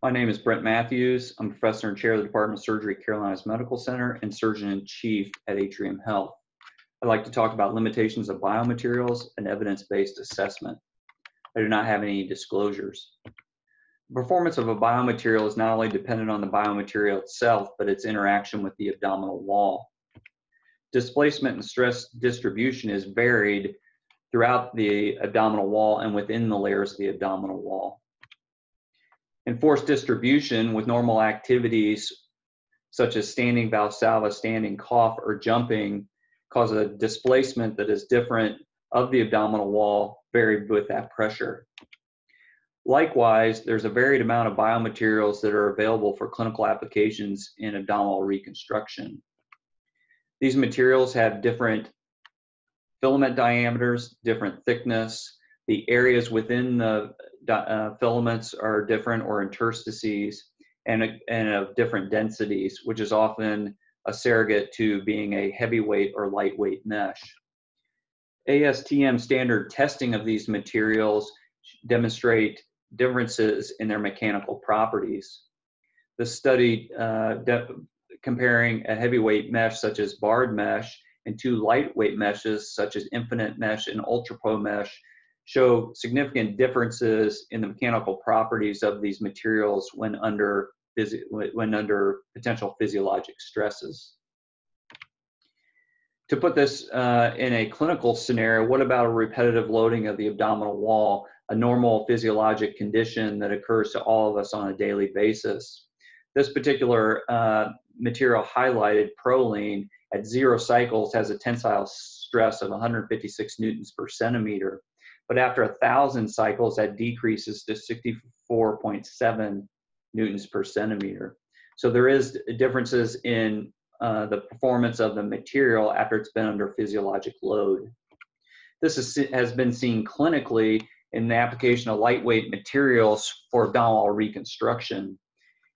My name is Brent Matthews. I'm professor and chair of the Department of Surgery at Carolinas Medical Center and surgeon-in-chief at Atrium Health. I'd like to talk about limitations of biomaterials and evidence-based assessment. I do not have any disclosures. The performance of a biomaterial is not only dependent on the biomaterial itself, but its interaction with the abdominal wall. Displacement and stress distribution is varied throughout the abdominal wall and within the layers of the abdominal wall. Enforced distribution with normal activities such as standing Valsalva, standing cough, or jumping cause a displacement that is different of the abdominal wall varied with that pressure. Likewise, there's a varied amount of biomaterials that are available for clinical applications in abdominal reconstruction. These materials have different filament diameters, different thickness. The areas within the filaments are different, or interstices, and of different densities, which is often a surrogate to being a heavyweight or lightweight mesh. ASTM standard testing of these materials demonstrate differences in their mechanical properties. The study comparing a heavyweight mesh such as barred mesh and two lightweight meshes such as infinite mesh and ultra pro mesh show significant differences in the mechanical properties of these materials when under potential physiologic stresses. To put this in a clinical scenario, what about a repetitive loading of the abdominal wall, a normal physiologic condition that occurs to all of us on a daily basis? This particular material highlighted, Proline, at 0 cycles has a tensile stress of 156 newtons per centimeter. But after 1,000 cycles, that decreases to 64.7 newtons per centimeter. So there is differences in the performance of the material after it's been under physiologic load. This has been seen clinically in the application of lightweight materials for abdominal reconstruction.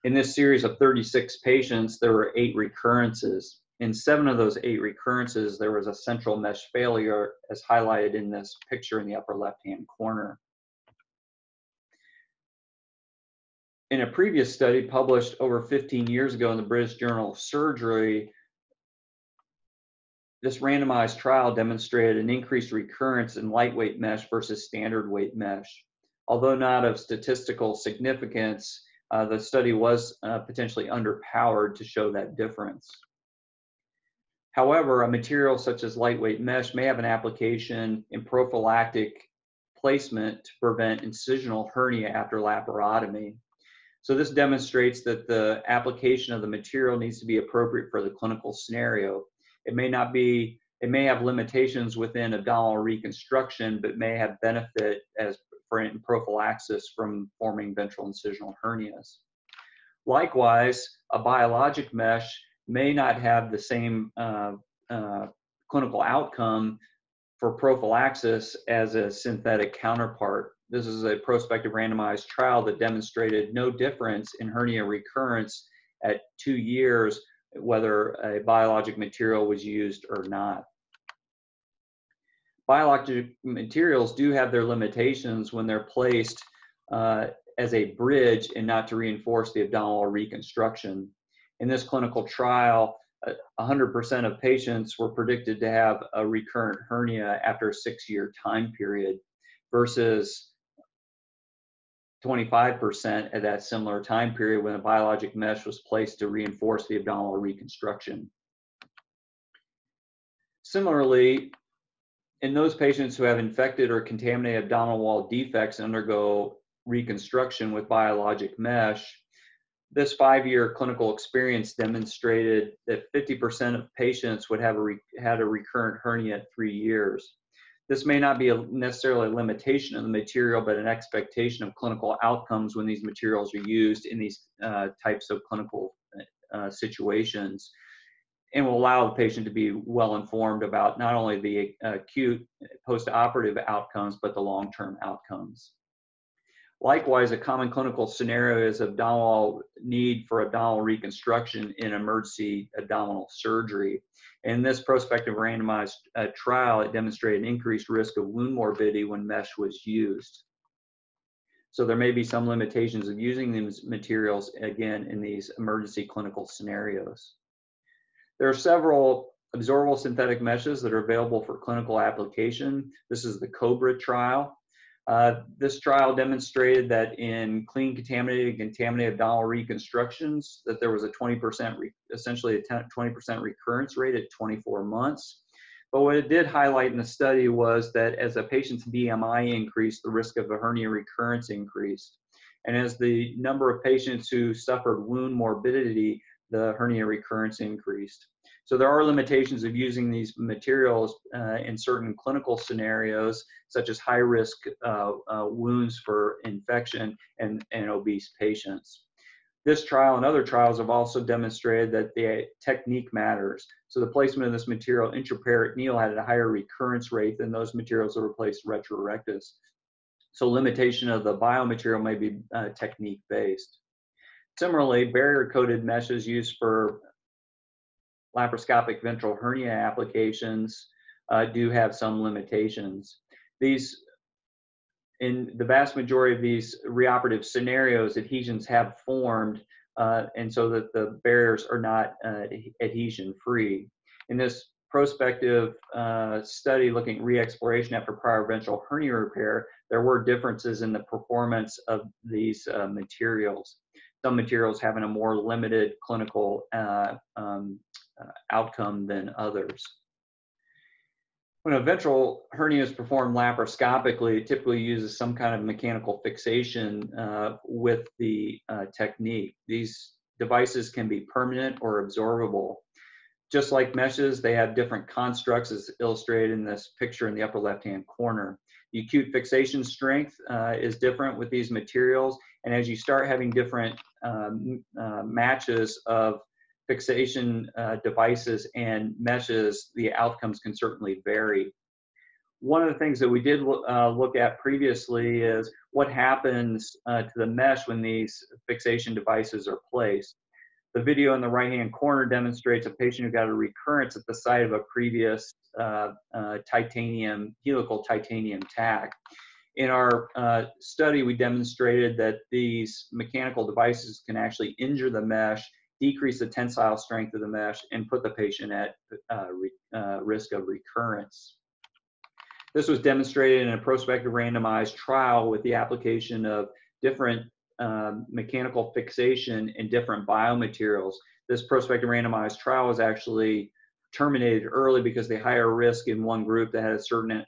In this series of 36 patients, there were 8 recurrences. In 7 of those 8 recurrences, there was a central mesh failure, as highlighted in this picture in the upper left-hand corner. In a previous study published over 15 years ago in the British Journal of Surgery, this randomized trial demonstrated an increased recurrence in lightweight mesh versus standard weight mesh. Although not of statistical significance, the study was potentially underpowered to show that difference. However, a material such as lightweight mesh may have an application in prophylactic placement to prevent incisional hernia after laparotomy. So this demonstrates that the application of the material needs to be appropriate for the clinical scenario. It may have limitations within abdominal reconstruction, but may have benefit as for prophylaxis from forming ventral incisional hernias. Likewise, a biologic mesh may not have the same clinical outcome for prophylaxis as a synthetic counterpart. This is a prospective randomized trial that demonstrated no difference in hernia recurrence at 2 years, whether a biologic material was used or not. Biologic materials do have their limitations when they're placed as a bridge and not to reinforce the abdominal reconstruction. In this clinical trial, 100% of patients were predicted to have a recurrent hernia after a 6-year time period versus 25% at that similar time period when a biologic mesh was placed to reinforce the abdominal reconstruction. Similarly, in those patients who have infected or contaminated abdominal wall defects and undergo reconstruction with biologic mesh, this 5-year clinical experience demonstrated that 50% of patients would have had a recurrent hernia at 3 years. This may not be necessarily a limitation of the material, but an expectation of clinical outcomes when these materials are used in these types of clinical situations, and will allow the patient to be well informed about not only the acute post-operative outcomes, but the long-term outcomes. Likewise, a common clinical scenario is abdominal need for abdominal reconstruction in emergency abdominal surgery. In this prospective randomized trial, it demonstrated an increased risk of wound morbidity when mesh was used. So there may be some limitations of using these materials, again, in these emergency clinical scenarios. There are several absorbable synthetic meshes that are available for clinical application. This is the COBRA trial. This trial demonstrated that in clean, contaminated abdominal reconstructions, that there was a 20%, essentially a 20% recurrence rate at 24 months. But what it did highlight in the study was that as a patient's BMI increased, the risk of a hernia recurrence increased. And as the number of patients who suffered wound morbidity, the hernia recurrence increased. So there are limitations of using these materials in certain clinical scenarios, such as high-risk wounds for infection and obese patients. This trial and other trials have also demonstrated that the technique matters. So the placement of this material intraperitoneal had a higher recurrence rate than those materials that were placed retrorectus. So limitation of the biomaterial may be technique-based. Similarly, barrier-coated meshes used for laparoscopic ventral hernia applications do have some limitations. In the vast majority of these reoperative scenarios, adhesions have formed, and so that the barriers are not adhesion-free. In this prospective study looking at re-exploration after prior ventral hernia repair, there were differences in the performance of these materials. Some materials having a more limited clinical outcome than others. When a ventral hernia is performed laparoscopically, it typically uses some kind of mechanical fixation with the technique. These devices can be permanent or absorbable. Just like meshes, they have different constructs as illustrated in this picture in the upper left-hand corner. The acute fixation strength is different with these materials, and as you start having different matches of fixation devices and meshes, the outcomes can certainly vary. One of the things that we did look at previously is what happens to the mesh when these fixation devices are placed. The video in the right-hand corner demonstrates a patient who got a recurrence at the site of a previous helical titanium tack. In our study, we demonstrated that these mechanical devices can actually injure the mesh, decrease the tensile strength of the mesh, and put the patient at risk of recurrence. This was demonstrated in a prospective randomized trial with the application of different mechanical fixation and different biomaterials. This prospective randomized trial was actually terminated early because they higher risk in one group that had a certain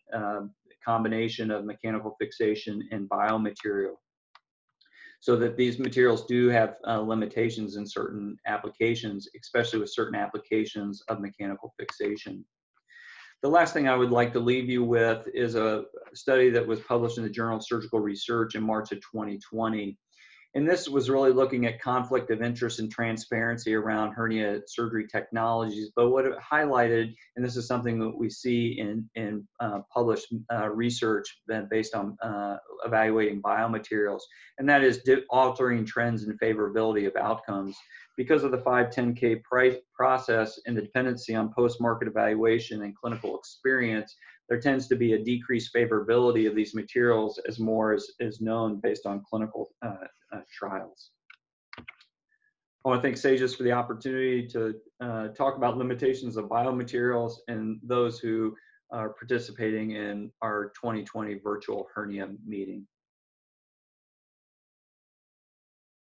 combination of mechanical fixation and biomaterial. So that these materials do have limitations in certain applications, especially with certain applications of mechanical fixation. The last thing I would like to leave you with is a study that was published in the Journal of Surgical Research in March of 2020. And this was really looking at conflict of interest and transparency around hernia surgery technologies. But what it highlighted, and this is something that we see in published research based on evaluating biomaterials, and that is altering trends in favorability of outcomes. Because of the 510(k) process and the dependency on post-market evaluation and clinical experience, there tends to be a decreased favorability of these materials as more is known based on clinical trials. I want to thank Surgisis for the opportunity to talk about limitations of biomaterials and those who are participating in our 2020 virtual hernia meeting.